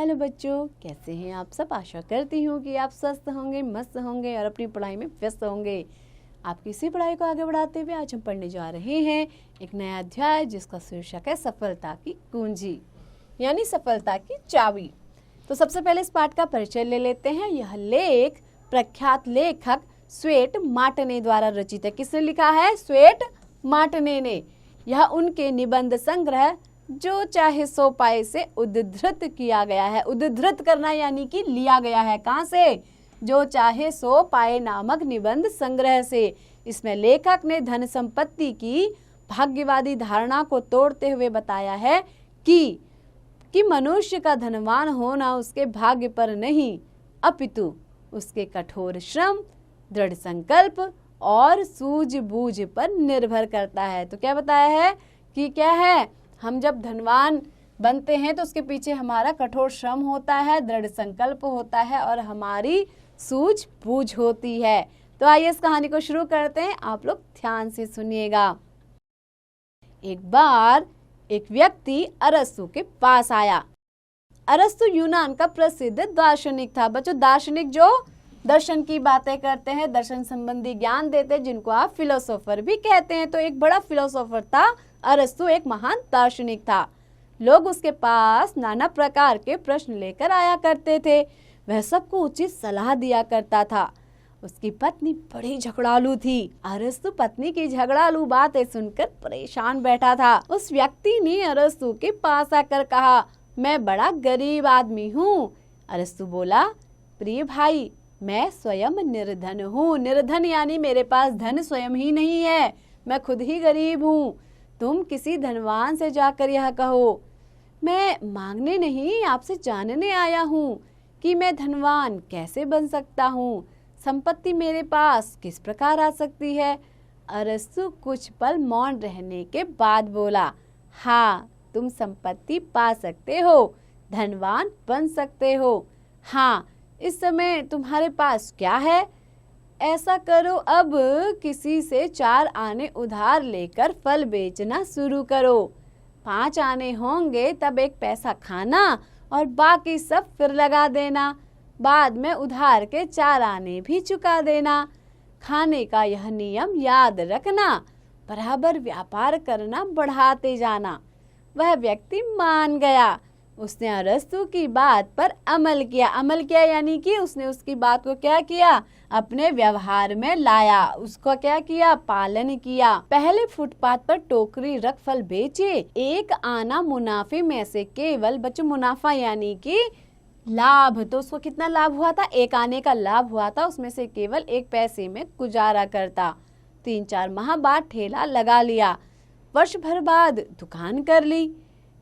Hello बच्चों, कैसे हैं आप सब। आशा करती हूँ कि आप स्वस्थ होंगे, मस्त होंगे और अपनी पढ़ाई में व्यस्त होंगे। आपकी इसी पढ़ाई को आगे बढ़ाते हुए आज हम पढ़ने जा रहे हैं एक नया अध्याय जिसका शीर्षक है सफलता की कुंजी, यानी सफलता की चाबी। तो सबसे पहले इस पाठ का परिचय ले लेते हैं। यह लेख प्रख्यात लेखक स्वेट मार्टने द्वारा रचित है। किसने लिखा है? स्वेट मार्टने ने। यह उनके निबंध संग्रह जो चाहे सो पाए से उद्धृत किया गया है। उद्धृत करना यानी कि लिया गया है। कहाँ से? जो चाहे सो पाए नामक निबंध संग्रह से। इसमें लेखक ने धन संपत्ति की भाग्यवादी धारणा को तोड़ते हुए बताया है कि मनुष्य का धनवान होना उसके भाग्य पर नहीं, अपितु उसके कठोर श्रम, दृढ़ संकल्प और सूझबूझ पर निर्भर करता है। तो क्या बताया है कि क्या है? हम जब धनवान बनते हैं तो उसके पीछे हमारा कठोर श्रम होता है, दृढ़ संकल्प होता है और हमारी सूझबूझ होती है। तो आइए इस कहानी को शुरू करते हैं। आप लोग ध्यान से सुनिएगा। एक बार एक व्यक्ति अरस्तु के पास आया। अरस्तु यूनान का प्रसिद्ध दार्शनिक था। बच्चों, दार्शनिक जो दर्शन की बातें करते हैं, दर्शन संबंधी ज्ञान देते हैं, जिनको आप फिलोसोफर भी कहते हैं। तो एक बड़ा फिलोसोफर था अरस्तु, एक महान दार्शनिक था। लोग उसके पास नाना प्रकार के प्रश्न लेकर आया करते थे। वह सबको उचित सलाह दिया करता था। उसकी पत्नी बड़ी झगड़ालू थी। अरस्तु पत्नी की झगड़ालू बातें सुनकर परेशान बैठा था। उस व्यक्ति ने अरस्तु के पास आकर कहा, मैं बड़ा गरीब आदमी हूँ। अरस्तु बोला, प्रिय भाई, मैं स्वयं निर्धन हूँ। निर्धन यानी मेरे पास धन स्वयं ही नहीं है, मैं खुद ही गरीब हूँ। तुम किसी धनवान से जाकर यह कहो। मैं मांगने नहीं, आपसे जानने आया हूँ कि मैं धनवान कैसे बन सकता हूँ। संपत्ति मेरे पास किस प्रकार आ सकती है? अरस्तु कुछ पल मौन रहने के बाद बोला, हाँ, तुम संपत्ति पा सकते हो, धनवान बन सकते हो। हाँ, इस समय तुम्हारे पास क्या है? ऐसा करो, अब किसी से 4 आने उधार लेकर फल बेचना शुरू करो। 5 आने होंगे तब 1 पैसा खाना और बाकी सब फिर लगा देना। बाद में उधार के 4 आने भी चुका देना। खाने का यह नियम याद रखना, बराबर व्यापार करना, बढ़ाते जाना। वह व्यक्ति मान गया। उसने अरस्तु की बात पर अमल किया। अमल किया यानी कि उसने उसकी बात को क्या किया? अपने व्यवहार में लाया। उसको क्या किया? पालन किया। पहले फुटपाथ पर टोकरी रख फल बेचे। 1 आना मुनाफे में से केवल, बच्चों मुनाफा यानी कि लाभ, तो उसको कितना लाभ हुआ था? 1 आने का लाभ हुआ था। उसमें से केवल 1 पैसे में गुजारा करता। 3-4 माह बाद ठेला लगा लिया। वर्ष भर बाद दुकान कर ली।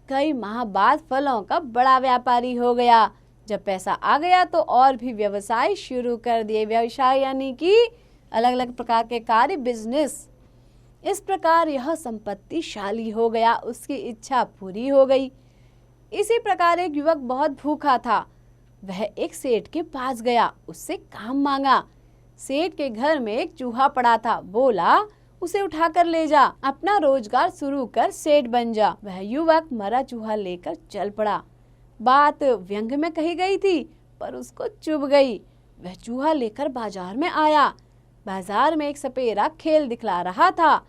कई माह बाद फलों का बड़ा व्यापारी हो गया। जब पैसा आ गया तो और भी व्यवसाय शुरू कर दिए। व्यवसाय यानी कि अलग अलग प्रकार के कार्य, बिजनेस। इस प्रकार यह संपत्तिशाली हो गया। उसकी इच्छा पूरी हो गई। इसी प्रकार एक युवक बहुत भूखा था। वह एक सेठ के पास गया, उससे काम मांगा। सेठ के घर में एक चूहा पड़ा था। बोला, उसे उठाकर ले जा, अपना रोजगार शुरू कर, सेठ बन जा। वह युवक मरा चूहा लेकर चल पड़ा। बात व्यंग में कही गई थी पर उसको चुभ गई। वह चूहा लेकर बाजार में आया। बाजार में एक सपेरा खेल दिखला रहा था।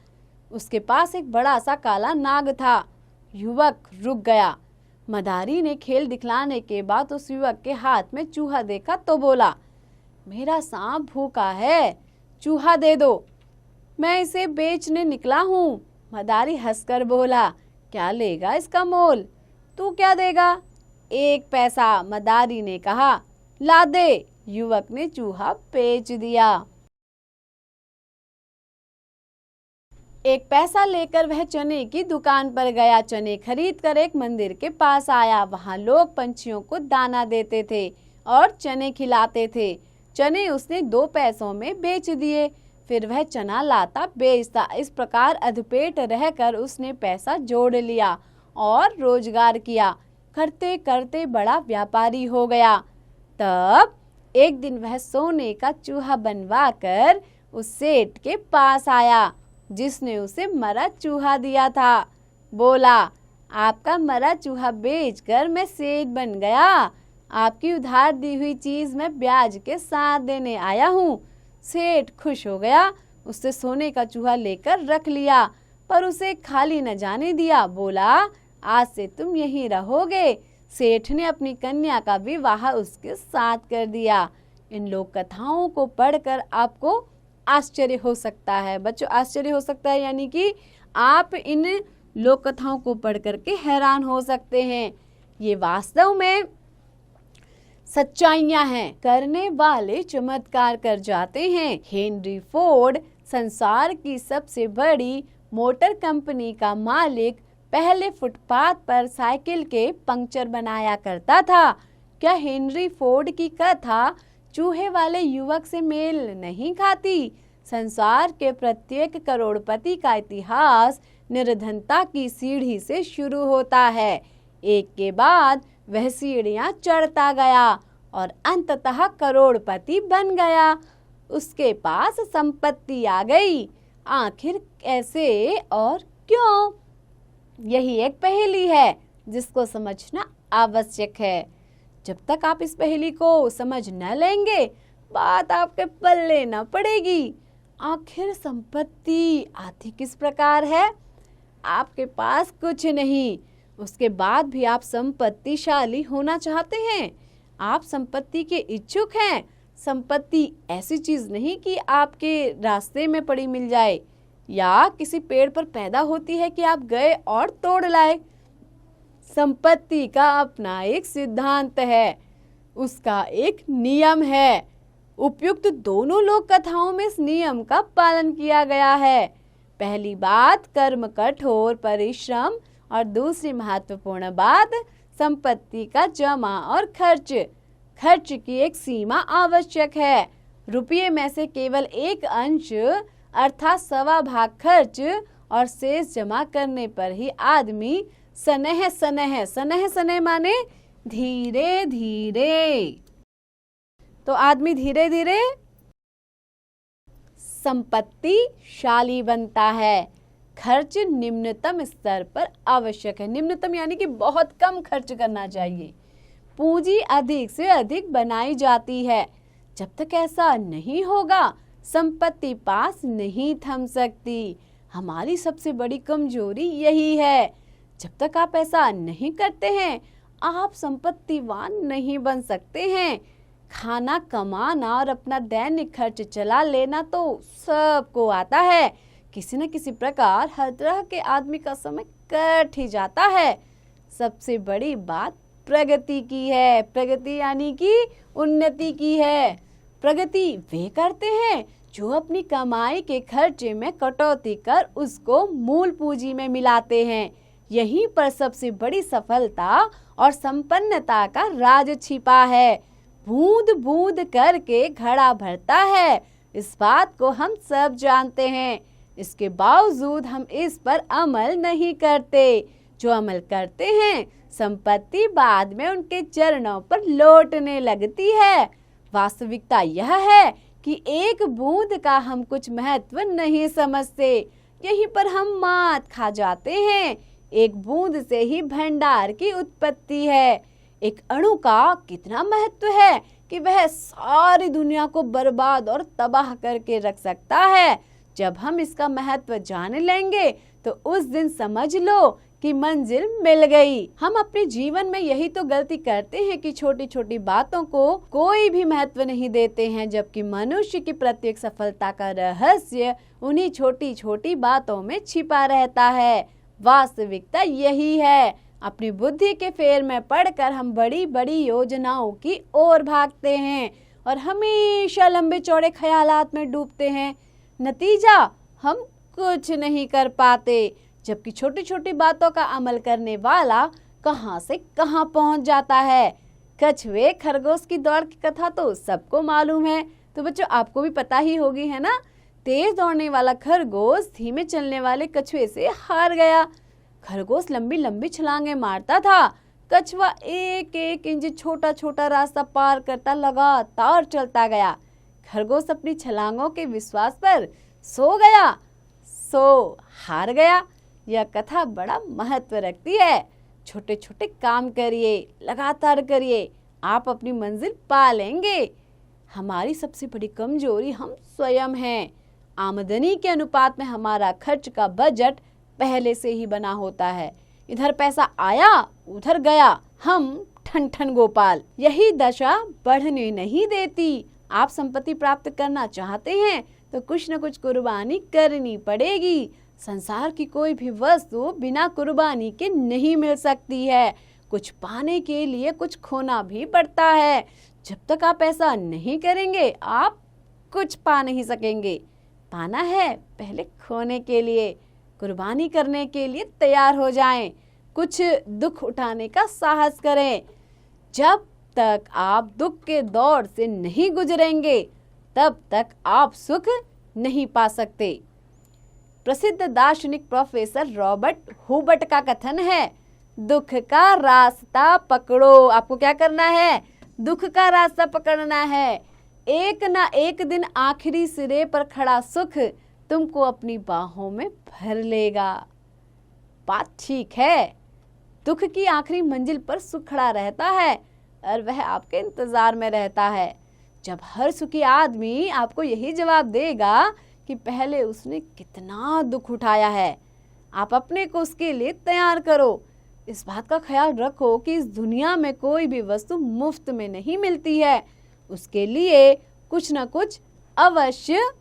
उसके पास एक बड़ा सा काला नाग था। युवक रुक गया। मदारी ने खेल दिखलाने के बाद उस युवक के हाथ में चूहा देखा तो बोला, मेरा सांप भूखा है, चूहा दे दो, मैं इसे बेचने निकला हूँ। मदारी हंसकर बोला, क्या लेगा इसका मोल? तू क्या देगा? 1 पैसा। मदारी ने कहा, ला दे। युवक ने चूहा बेच दिया। 1 पैसा लेकर वह चने की दुकान पर गया। चने खरीद कर एक मंदिर के पास आया। वहाँ लोग पंछियों को दाना देते थे और चने खिलाते थे। चने उसने 2 पैसों में बेच दिए। फिर वह चना लाता बेचता। इस प्रकार अधपेट रहकर उसने पैसा जोड़ लिया और रोजगार किया। करते करते बड़ा व्यापारी हो गया। तब एक दिन वह सोने का चूहा बनवा कर उस सेठ के पास आया जिसने उसे मरा चूहा दिया था। बोला, आपका मरा चूहा बेचकर मैं सेठ बन गया। आपकी उधार दी हुई चीज मैं ब्याज के साथ देने आया हूँ। सेठ खुश हो गया, उससे सोने का चूहा लेकर रख लिया, पर उसे खाली न जाने दिया। बोला, आज से तुम यहीं रहोगे। सेठ ने अपनी कन्या का विवाह उसके साथ कर दिया। इन लोक कथाओं को पढ़कर आपको आश्चर्य हो सकता है। बच्चों, आश्चर्य हो सकता है यानी कि आप इन लोक कथाओं को पढ़ करके हैरान हो सकते हैं। ये वास्तव में सच्चाइयां हैं। करने वाले चमत्कार कर जाते हैं। हेनरी फोर्ड संसार की सबसे बड़ी मोटर कंपनी का मालिक पहले फुटपाथ पर साइकिल के पंक्चर बनाया करता था। क्या हेनरी फोर्ड की कथा चूहे वाले युवक से मेल नहीं खाती? संसार के प्रत्येक करोड़पति का इतिहास निर्धनता की सीढ़ी से शुरू होता है। एक के बाद वह सीढ़ियां चढ़ता गया और अंततः करोड़पति बन गया। उसके पास संपत्ति आ गई। आखिर कैसे और क्यों? यही एक पहेली है जिसको समझना आवश्यक है। जब तक आप इस पहेली को समझ न लेंगे, बात आपके पल्ले न पड़ेगी। आखिर संपत्ति आती किस प्रकार है? आपके पास कुछ नहीं, उसके बाद भी आप संपत्तिशाली होना चाहते हैं। आप संपत्ति के इच्छुक हैं। संपत्ति ऐसी चीज नहीं कि आपके रास्ते में पड़ी मिल जाए या किसी पेड़ पर पैदा होती है कि आप गए और तोड़ लाए। संपत्ति का अपना एक सिद्धांत है, उसका एक नियम है। उपयुक्त दोनों लोक कथाओं में इस नियम का पालन किया गया है। पहली बात कर्म, कठोर परिश्रम, और दूसरी महत्वपूर्ण बात संपत्ति का जमा और खर्च। खर्च की एक सीमा आवश्यक है। रुपये में से केवल एक अंश अर्थात 1/2 खर्च और शेष जमा करने पर ही आदमी सनेह माने धीरे धीरे, तो आदमी धीरे धीरे संपत्तिशाली बनता है। खर्च निम्नतम स्तर पर आवश्यक है। निम्नतम यानी कि बहुत कम खर्च करना चाहिए। पूंजी अधिक से अधिक बनाई जाती है। जब तक ऐसा नहीं होगा, संपत्ति पास नहीं थम सकती। हमारी सबसे बड़ी कमजोरी यही है। जब तक आप ऐसा नहीं करते हैं, आप संपत्तिवान नहीं बन सकते हैं। खाना कमाना और अपना दैनिक खर्च चला लेना तो सबको आता है। किसी न किसी प्रकार हर तरह के आदमी का समय कट ही जाता है। सबसे बड़ी बात प्रगति की है। प्रगति यानी कि उन्नति की है। प्रगति वे करते हैं जो अपनी कमाई के खर्चे में कटौती कर उसको मूल पूंजी में मिलाते हैं। यहीं पर सबसे बड़ी सफलता और संपन्नता का राज छिपा है। बूंद बूंद करके घड़ा भरता है, इस बात को हम सब जानते हैं। इसके बावजूद हम इस पर अमल नहीं करते। जो अमल करते हैं, संपत्ति बाद में उनके चरणों पर लौटने लगती है। वास्तविकता यह है कि एक बूंद का हम कुछ महत्व नहीं समझते। यहीं पर हम मात खा जाते हैं। एक बूंद से ही भंडार की उत्पत्ति है। एक अणु का कितना महत्व है कि वह सारी दुनिया को बर्बाद और तबाह करके रख सकता है। जब हम इसका महत्व जान लेंगे तो उस दिन समझ लो कि मंजिल मिल गई। हम अपने जीवन में यही तो गलती करते हैं कि छोटी छोटी बातों को कोई भी महत्व नहीं देते हैं, जबकि मनुष्य की प्रत्येक सफलता का रहस्य उन्हीं छोटी छोटी बातों में छिपा रहता है। वास्तविकता यही है। अपनी बुद्धि के फेर में पड़कर हम बड़ी बड़ी योजनाओं की ओर भागते हैं और हमेशा लंबे चौड़े ख्यालात में डूबते हैं। नतीजा, हम कुछ नहीं कर पाते, जबकि छोटी छोटी बातों का अमल करने वाला कहां से कहां पहुंच जाता है। कछुए खरगोश की दौड़ की कथा तो सबको मालूम है, तो बच्चों आपको भी पता ही होगी, है ना। तेज दौड़ने वाला खरगोश धीमे चलने वाले कछुए से हार गया। खरगोश लंबी लंबी छलांगे मारता था, कछुआ एक एक इंच छोटा छोटा रास्ता पार करता लगातार चलता गया। खरगोश अपनी छलांगों के विश्वास पर सो गया, सो हार गया। यह कथा बड़ा महत्व रखती है। छोटे छोटे काम करिए, लगातार करिए, आप अपनी मंजिल पा लेंगे। हमारी सबसे बड़ी कमजोरी हम स्वयं हैं। आमदनी के अनुपात में हमारा खर्च का बजट पहले से ही बना होता है। इधर पैसा आया उधर गया, हम ठन ठन गोपाल। यही दशा बढ़ने नहीं देती। आप संपत्ति प्राप्त करना चाहते हैं तो कुछ न कुछ कुर्बानी करनी पड़ेगी। संसार की कोई भी वस्तु बिना कुर्बानी के नहीं मिल सकती है। कुछ पाने के लिए कुछ खोना भी पड़ता है। जब तक आप ऐसा नहीं करेंगे आप कुछ पा नहीं सकेंगे। पाना है पहले खोने के लिए, कुर्बानी करने के लिए तैयार हो जाएं। कुछ दुख उठाने का साहस करें। जब तक आप दुख के दौर से नहीं गुजरेंगे तब तक आप सुख नहीं पा सकते। प्रसिद्ध दार्शनिक प्रोफेसर रॉबर्ट हुबर्ट का कथन है, दुख का रास्ता पकड़ो। आपको क्या करना है? दुख का रास्ता पकड़ना है। एक ना एक दिन आखिरी सिरे पर खड़ा सुख तुमको अपनी बाहों में भर लेगा। बात ठीक है, दुख की आखिरी मंजिल पर सुख खड़ा रहता है और वह आपके इंतजार में रहता है। जब हर सुखी आदमी आपको यही जवाब देगा कि पहले उसने कितना दुख उठाया है, आप अपने को उसके लिए तैयार करो। इस बात का ख्याल रखो कि इस दुनिया में कोई भी वस्तु मुफ्त में नहीं मिलती है। उसके लिए कुछ न कुछ अवश्य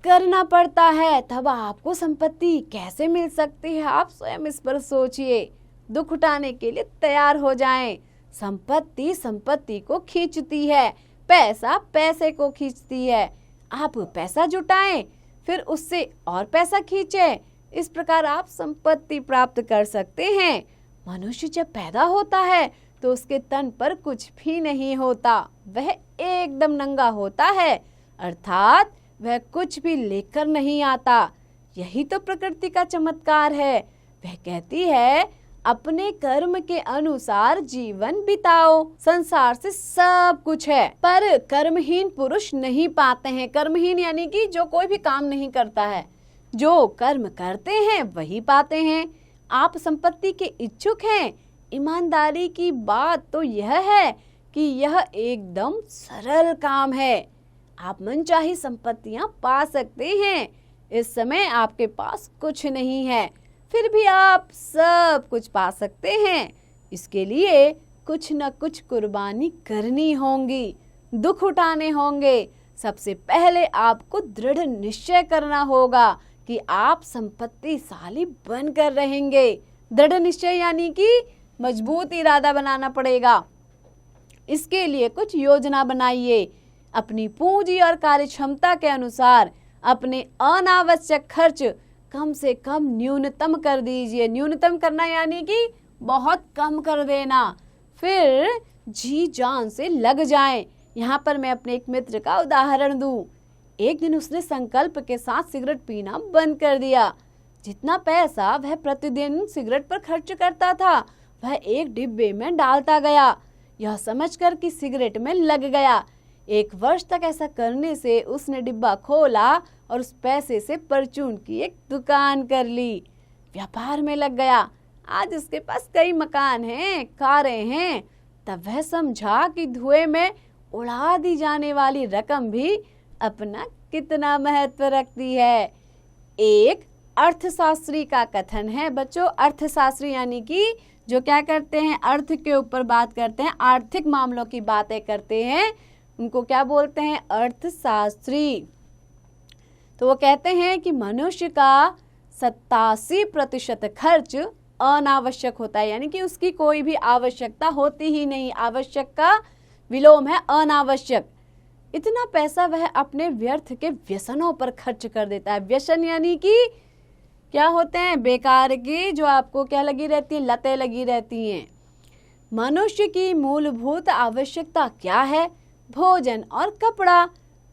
करना पड़ता है। तब आपको संपत्ति कैसे मिल सकती है, आप स्वयं इस पर सोचिए। दुख उठाने के लिए तैयार हो जाएं। संपत्ति संपत्ति को खींचती है, पैसा पैसे को खींचती है। आप पैसा जुटाएं, फिर उससे और पैसा खींचें। इस प्रकार आप संपत्ति प्राप्त कर सकते हैं। मनुष्य जब पैदा होता है तो उसके तन पर कुछ भी नहीं होता, वह एकदम नंगा होता है, अर्थात वह कुछ भी लेकर नहीं आता। यही तो प्रकृति का चमत्कार है। वह कहती है, अपने कर्म के अनुसार जीवन बिताओ। संसार से सब कुछ है, पर कर्महीन पुरुष नहीं पाते हैं। कर्महीन यानी कि जो कोई भी काम नहीं करता है, जो कर्म करते हैं वही पाते हैं। आप संपत्ति के इच्छुक हैं। ईमानदारी की बात तो यह है कि यह एकदम सरल काम है। आप मनचाही संपत्तियां पा सकते हैं। इस समय आपके पास कुछ नहीं है, फिर भी आप सब कुछ पा सकते हैं। इसके लिए कुछ न कुछ कुर्बानी करनी होगी, दुख उठाने होंगे। सबसे पहले आपको दृढ़ निश्चय करना होगा कि आप संपत्तिशाली बनकर रहेंगे। दृढ़ निश्चय यानी कि मजबूत इरादा बनाना पड़ेगा। इसके लिए कुछ योजना बनाइए। अपनी पूंजी और कार्य क्षमता के अनुसार अपने अनावश्यक खर्च कम से कम न्यूनतम कर दीजिए। न्यूनतम करना यानी कि बहुत कम कर देना। फिर जी जान से लग जाएं। यहाँ पर मैं अपने एक मित्र का उदाहरण दूं। एक दिन उसने संकल्प के साथ सिगरेट पीना बंद कर दिया। जितना पैसा वह प्रतिदिन सिगरेट पर खर्च करता था वह एक डिब्बे में डालता गया, यह समझकर कि सिगरेट में लग गया। 1 वर्ष तक ऐसा करने से उसने डिब्बा खोला और उस पैसे से परचून की एक दुकान कर ली। व्यापार में लग गया। आज उसके पास कई मकान हैं, कारें हैं। तब वह समझा कि धुएं में उड़ा दी जाने वाली रकम भी अपना कितना महत्व रखती है। एक अर्थशास्त्री का कथन है। बच्चों, अर्थशास्त्री यानी कि जो क्या करते हैं, अर्थ के ऊपर बात करते हैं, आर्थिक मामलों की बातें करते हैं, उनको क्या बोलते हैं? अर्थशास्त्री। तो वो कहते हैं कि मनुष्य का 87% खर्च अनावश्यक होता है, यानी कि उसकी कोई भी आवश्यकता होती ही नहीं। आवश्यक का विलोम है अनावश्यक। इतना पैसा वह अपने व्यर्थ के व्यसनों पर खर्च कर देता है। व्यसन यानी कि क्या होते हैं? बेकार की, जो आपको क्या लगी रहती है? लतें लगी रहती हैं। मनुष्य की मूलभूत आवश्यकता क्या है? भोजन और कपड़ा।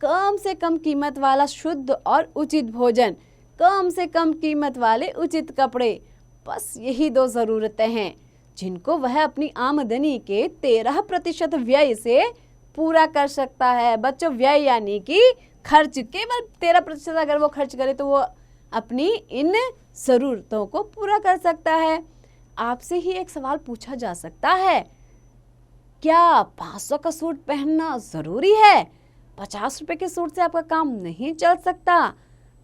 कम से कम कीमत वाला शुद्ध और उचित भोजन, कम से कम कीमत वाले उचित कपड़े, बस यही 2 जरूरतें हैं जिनको वह अपनी आमदनी के 13% व्यय से पूरा कर सकता है। बच्चों, व्यय यानी कि खर्च, केवल 13% अगर वो खर्च करे तो वो अपनी इन जरूरतों को पूरा कर सकता है। आपसे ही एक सवाल पूछा जा सकता है, क्या 500 का सूट पहनना जरूरी है? 50 रुपए के सूट से आपका काम नहीं चल सकता।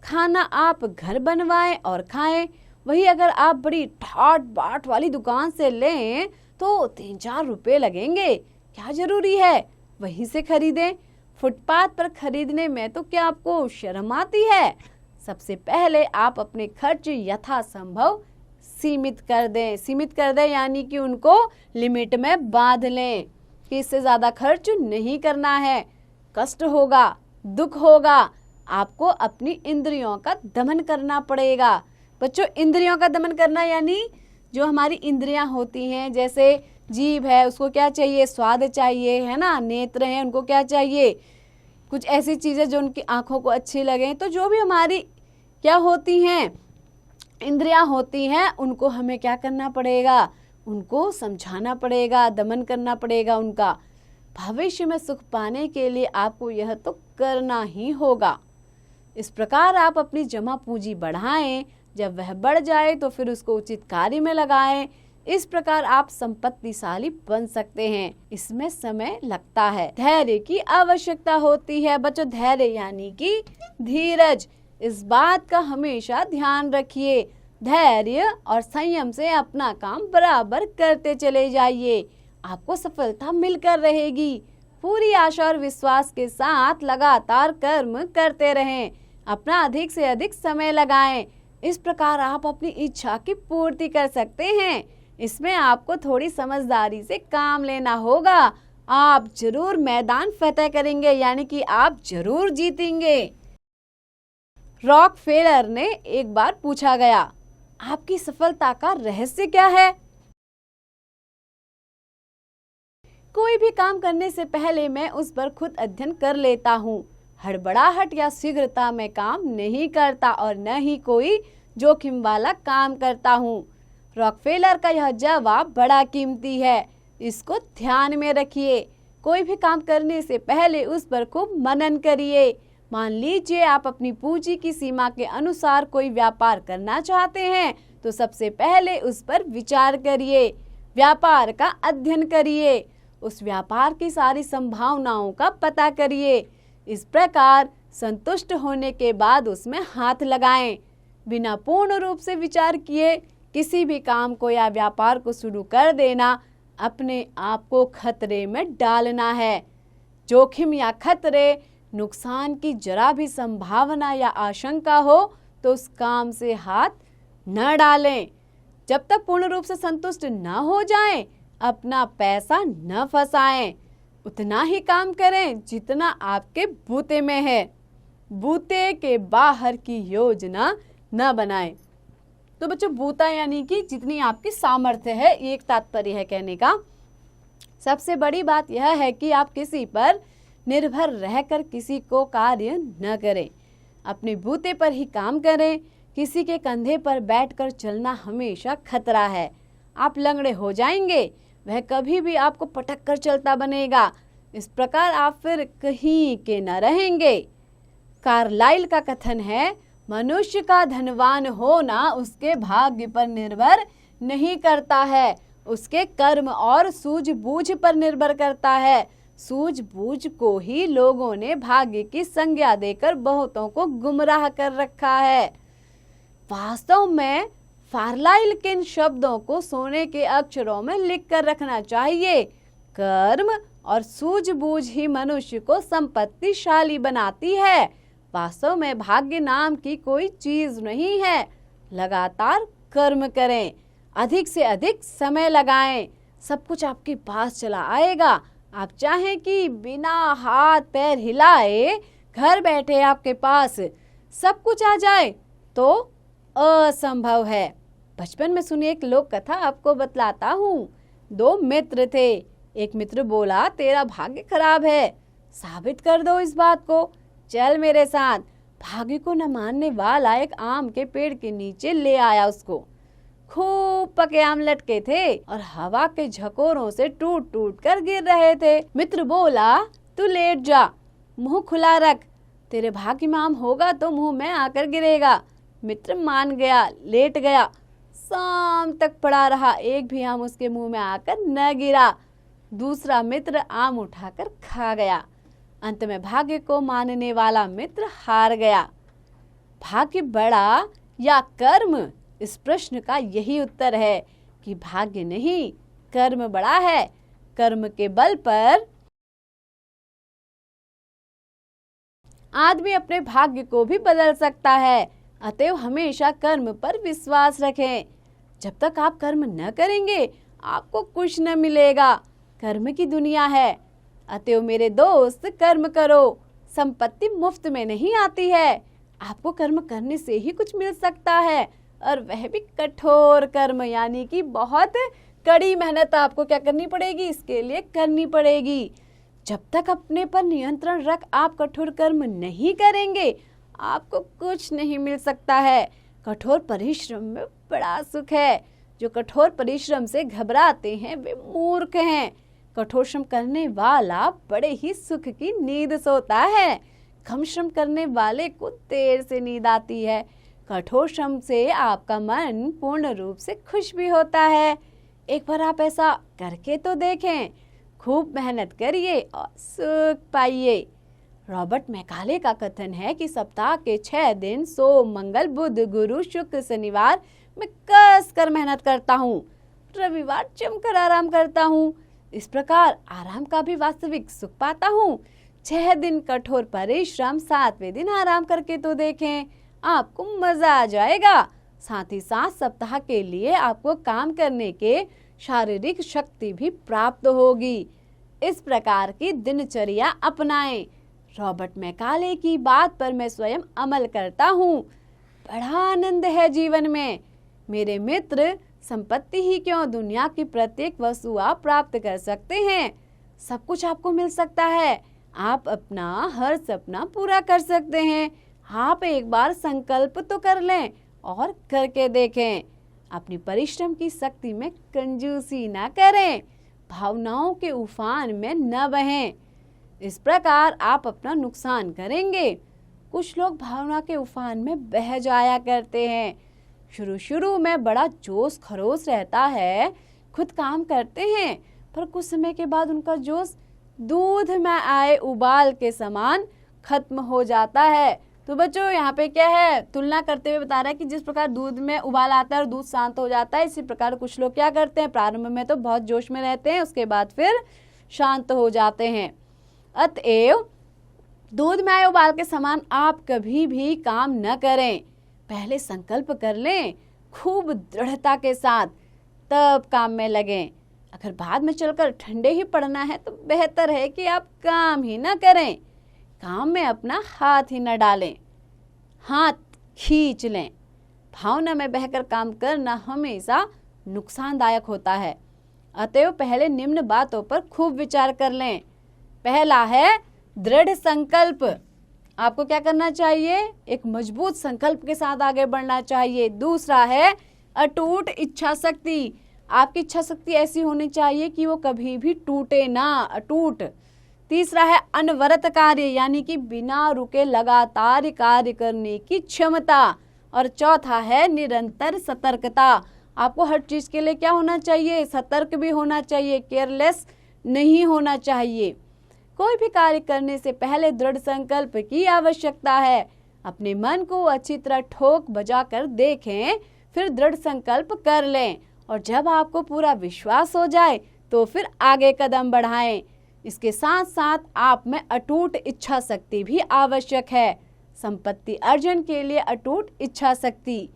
खाना आप घर बनवाएं और खाएं, वही अगर आप बड़ी ठाट बाट वाली दुकान से लें तो 3-4 रुपए लगेंगे। क्या जरूरी है वहीं से खरीदें? फुटपाथ पर खरीदने में तो क्या आपको शर्म आती है? सबसे पहले आप अपने खर्च यथासंभव सीमित कर दें यानी कि उनको लिमिट में बांध लें कि इससे ज़्यादा खर्च नहीं करना है। कष्ट होगा, दुख होगा, आपको अपनी इंद्रियों का दमन करना पड़ेगा। बच्चों, इंद्रियों का दमन करना यानी जो हमारी इंद्रियां होती हैं, जैसे जीभ है उसको क्या चाहिए? स्वाद चाहिए, है ना। नेत्र हैं उनको क्या चाहिए? कुछ ऐसी चीज़ें जो उनकी आंखों को अच्छी लगें। तो जो भी हमारी क्या होती हैं, इंद्रियां होती हैं, उनको हमें क्या करना पड़ेगा? उनको समझाना पड़ेगा, दमन करना पड़ेगा उनका। भविष्य में सुख पाने के लिए आपको यह तो करना ही होगा। इस प्रकार आप अपनी जमा पूंजी बढ़ाएं, जब वह बढ़ जाए तो फिर उसको उचित कार्य में लगाएं। इस प्रकार आप संपत्तिशाली बन सकते हैं। इसमें समय लगता है, धैर्य की आवश्यकता होती है। बच्चों, धैर्य यानी कि धीरज, इस बात का हमेशा ध्यान रखिए। धैर्य और संयम से अपना काम बराबर करते चले जाइए, आपको सफलता मिलकर रहेगी। पूरी आशा और विश्वास के साथ लगातार कर्म करते रहें, अपना अधिक से अधिक समय लगाएं। इस प्रकार आप अपनी इच्छा की पूर्ति कर सकते हैं। इसमें आपको थोड़ी समझदारी से काम लेना होगा। आप जरूर मैदान फतेह करेंगे, यानी कि आप जरूर जीतेंगे। रॉकफेलर ने एक बार पूछा गया, आपकी सफलता का रहस्य क्या है? कोई भी काम करने से पहले मैं उस पर खुद अध्ययन कर लेता हूँ। हड़बड़ाहट या शीघ्रता में काम नहीं करता और न ही कोई जोखिम वाला काम करता हूँ। रॉकफेलर का यह जवाब बड़ा कीमती है, इसको ध्यान में रखिए। कोई भी काम करने से पहले उस पर खूब मनन करिए। मान लीजिए आप अपनी पूंजी की सीमा के अनुसार कोई व्यापार करना चाहते हैं, तो सबसे पहले उस पर विचार करिए, व्यापार का अध्ययन करिए, उस व्यापार की सारी संभावनाओं का पता करिए। इस प्रकार संतुष्ट होने के बाद उसमें हाथ लगाएं। बिना पूर्ण रूप से विचार किए किसी भी काम को या व्यापार को शुरू कर देना अपने आप को खतरे में डालना है। जोखिम या खतरे, नुकसान की जरा भी संभावना या आशंका हो तो उस काम से हाथ न डालें। जब तक पूर्ण रूप से संतुष्ट न हो जाएं, अपना पैसा न फंसाएं। उतना ही काम करें जितना आपके बूते में है, बूते के बाहर की योजना न बनाएं। तो बच्चों, बूता यानी कि जितनी आपकी सामर्थ्य है, ये एक तात्पर्य है कहने का। सबसे बड़ी बात यह है कि आप किसी पर निर्भर रहकर किसी को कार्य न करें, अपने बूते पर ही काम करें। किसी के कंधे पर बैठकर चलना हमेशा खतरा है, आप लंगड़े हो जाएंगे, वह कभी भी आपको पटक कर चलता बनेगा। इस प्रकार आप फिर कहीं के न रहेंगे। कार्लाइल का कथन है, मनुष्य का धनवान होना उसके भाग्य पर निर्भर नहीं करता है, उसके कर्म और सूझबूझ पर निर्भर करता है। सूझबूझ को ही लोगों ने भाग्य की संज्ञा देकर बहुतों को गुमराह कर रखा है। वास्तव में कार्लाइल के इन शब्दों को सोने के अक्षरों में लिख कर रखना चाहिए। कर्म और सूझबूझ ही मनुष्य को संपत्तिशाली बनाती है। वास्तव में भाग्य नाम की कोई चीज नहीं है। लगातार कर्म करें, अधिक से अधिक समय लगाएं, सब कुछ आपके पास चला आएगा। आप चाहें कि बिना हाथ पैर हिलाए घर बैठे आपके पास सब कुछ आ जाए तो असंभव है। बचपन में सुनी एक लोक कथा आपको बतलाता हूँ। 2 मित्र थे। एक मित्र बोला, तेरा भाग्य खराब है, साबित कर दो इस बात को, चल मेरे साथ। भाग्य को न मानने वाला एक आम के पेड़ के नीचे ले आया उसको। खूब पके आम लटके थे और हवा के झकोरों से टूट टूट कर गिर रहे थे। मित्र बोला, तू लेट जा, मुंह खुला रख, तेरे भाग्य में आम होगा तो मुंह में आकर गिरेगा। मित्र मान गया, लेट गया। शाम तक पड़ा रहा, एक भी आम उसके मुंह में आकर न गिरा। दूसरा मित्र आम उठाकर खा गया। अंत में भाग्य को मानने वाला मित्र हार गया। भाग्य बड़ा या कर्म? इस प्रश्न का यही उत्तर है कि भाग्य नहीं, कर्म बड़ा है। कर्म के बल पर आदमी अपने भाग्य को भी बदल सकता है। अतएव हमेशा कर्म पर विश्वास रखें। जब तक आप कर्म न करेंगे आपको कुछ न मिलेगा। कर्म की दुनिया है। अतएव मेरे दोस्त, कर्म करो। संपत्ति मुफ्त में नहीं आती है। आपको कर्म करने से ही कुछ मिल सकता है, और वह भी कठोर कर्म, यानी कि बहुत कड़ी मेहनत आपको क्या करनी पड़ेगी, इसके लिए करनी पड़ेगी। जब तक अपने पर नियंत्रण रख आप कठोर कर्म नहीं करेंगे आपको कुछ नहीं मिल सकता है। कठोर परिश्रम में बड़ा सुख है। जो कठोर परिश्रम से घबराते हैं वे मूर्ख हैं। कठोर श्रम करने वाला बड़े ही सुख की नींद सोता है। कम श्रम करने वाले को देर से नींद आती है। कठोर श्रम से आपका मन पूर्ण रूप से खुश भी होता है। एक बार आप ऐसा करके तो देखें। खूब मेहनत करिए और सुख पाइए। रॉबर्ट मैकाले का कथन है कि सप्ताह के 6 दिन सोम, मंगल, बुध, गुरु, शुक्र, शनिवार मैं कस कर मेहनत करता हूँ, रविवार जमकर आराम करता हूँ। इस प्रकार आराम का भी वास्तविक सुख पाता हूँ। 6 दिन कठोर परिश्रम, 7वें दिन आराम करके तो देखें, आपको मजा आ जाएगा। साथ ही साथ सप्ताह के लिए आपको काम करने के शारीरिक शक्ति भी प्राप्त होगी। इस प्रकार की दिनचर्या अपनाएं। रॉबर्ट मैकाले की बात पर मैं स्वयं अमल करता हूँ। बड़ा आनंद है जीवन में। मेरे मित्र, संपत्ति ही क्यों, दुनिया की प्रत्येक वस्तु आप प्राप्त कर सकते हैं। सब कुछ आपको मिल सकता है। आप अपना हर सपना पूरा कर सकते हैं। आप एक बार संकल्प तो कर लें और करके देखें। अपनी परिश्रम की शक्ति में कंजूसी ना करें। भावनाओं के उफान में न बहें। इस प्रकार आप अपना नुकसान करेंगे। कुछ लोग भावना के उफान में बह जाया करते हैं। शुरू में बड़ा जोश खरोश रहता है, खुद काम करते हैं, पर कुछ समय के बाद उनका जोश दूध में आए उबाल के समान खत्म हो जाता है। तो बच्चों यहाँ पे क्या है, तुलना करते हुए बता रहा है कि जिस प्रकार दूध में उबाल आता है और दूध शांत हो जाता है, इसी प्रकार कुछ लोग क्या करते हैं, प्रारंभ में तो बहुत जोश में रहते हैं, उसके बाद फिर शांत हो जाते हैं। अतएव दूध में आए उबाल के समान आप कभी भी काम न करें। पहले संकल्प कर लें खूब दृढ़ता के साथ, तब काम में लगें। अगर बाद में चलकर ठंडे ही पड़ना है तो बेहतर है कि आप काम ही न करें। काम में अपना हाथ ही न डालें, हाथ खींच लें। भावना में बहकर काम करना हमेशा नुकसानदायक होता है। अतएव पहले निम्न बातों पर खूब विचार कर लें। पहला है दृढ़ संकल्प। आपको क्या करना चाहिए, एक मजबूत संकल्प के साथ आगे बढ़ना चाहिए। दूसरा है अटूट इच्छा शक्ति। आपकी इच्छा शक्ति ऐसी होनी चाहिए कि वो कभी भी टूटे ना, अटूट। तीसरा है अनवरत कार्य, यानी कि बिना रुके लगातार कार्य करने की क्षमता। और चौथा है निरंतर सतर्कता। आपको हर चीज के लिए क्या होना चाहिए, सतर्क भी होना चाहिए, केयरलेस नहीं होना चाहिए। कोई भी कार्य करने से पहले दृढ़ संकल्प की आवश्यकता है। अपने मन को अच्छी तरह ठोक बजा कर देखें, फिर दृढ़ संकल्प कर लें, और जब आपको पूरा विश्वास हो जाए तो फिर आगे कदम बढ़ाएं। इसके साथ साथ आप में अटूट इच्छा शक्ति भी आवश्यक है। संपत्ति अर्जन के लिए अटूट इच्छा शक्ति,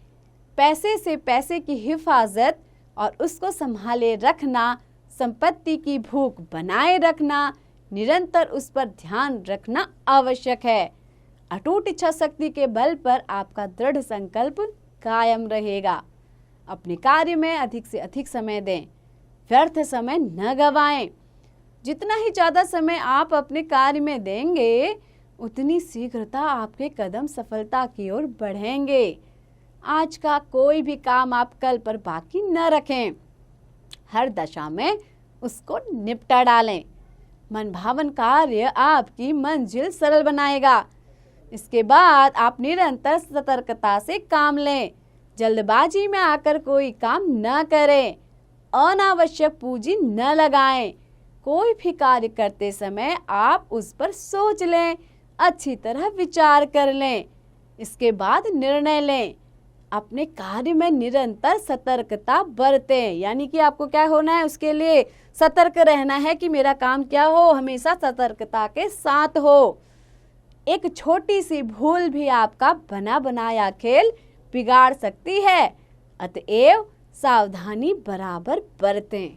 पैसे से पैसे की हिफाजत और उसको संभाले रखना, संपत्ति की भूख बनाए रखना, निरंतर उस पर ध्यान रखना आवश्यक है। अटूट इच्छा शक्ति के बल पर आपका दृढ़ संकल्प कायम रहेगा। अपने कार्य में अधिक से अधिक समय दें, व्यर्थ समय न गवाएं। जितना ही ज़्यादा समय आप अपने कार्य में देंगे उतनी शीघ्रता आपके कदम सफलता की ओर बढ़ेंगे। आज का कोई भी काम आप कल पर बाकी न रखें, हर दशा में उसको निपटा डालें। मनभावन कार्य आपकी मंजिल सरल बनाएगा। इसके बाद आप निरंतर सतर्कता से काम लें। जल्दबाजी में आकर कोई काम न करें, अनावश्यक पूंजी न लगाएं। कोई भी कार्य करते समय आप उस पर सोच लें, अच्छी तरह विचार कर लें, इसके बाद निर्णय लें। अपने कार्य में निरंतर सतर्कता बरतें, यानी कि आपको क्या होना है, उसके लिए सतर्क रहना है कि मेरा काम क्या हो, हमेशा सतर्कता के साथ हो। एक छोटी सी भूल भी आपका बना बनाया खेल बिगाड़ सकती है, अतएव सावधानी बराबर बरतें।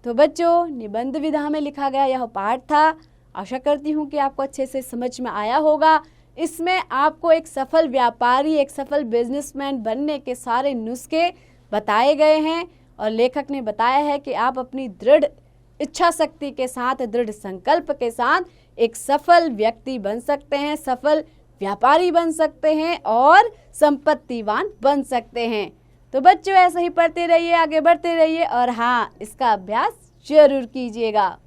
तो बच्चों, निबंध विधा में लिखा गया यह पाठ था। आशा करती हूँ कि आपको अच्छे से समझ में आया होगा। इसमें आपको एक सफल व्यापारी, एक सफल बिजनेसमैन बनने के सारे नुस्खे बताए गए हैं और लेखक ने बताया है कि आप अपनी दृढ़ इच्छा शक्ति के साथ, दृढ़ संकल्प के साथ एक सफल व्यक्ति बन सकते हैं, सफल व्यापारी बन सकते हैं और संपत्तिवान बन सकते हैं। तो बच्चों, ऐसे ही पढ़ते रहिए, आगे बढ़ते रहिए और हाँ, इसका अभ्यास जरूर कीजिएगा।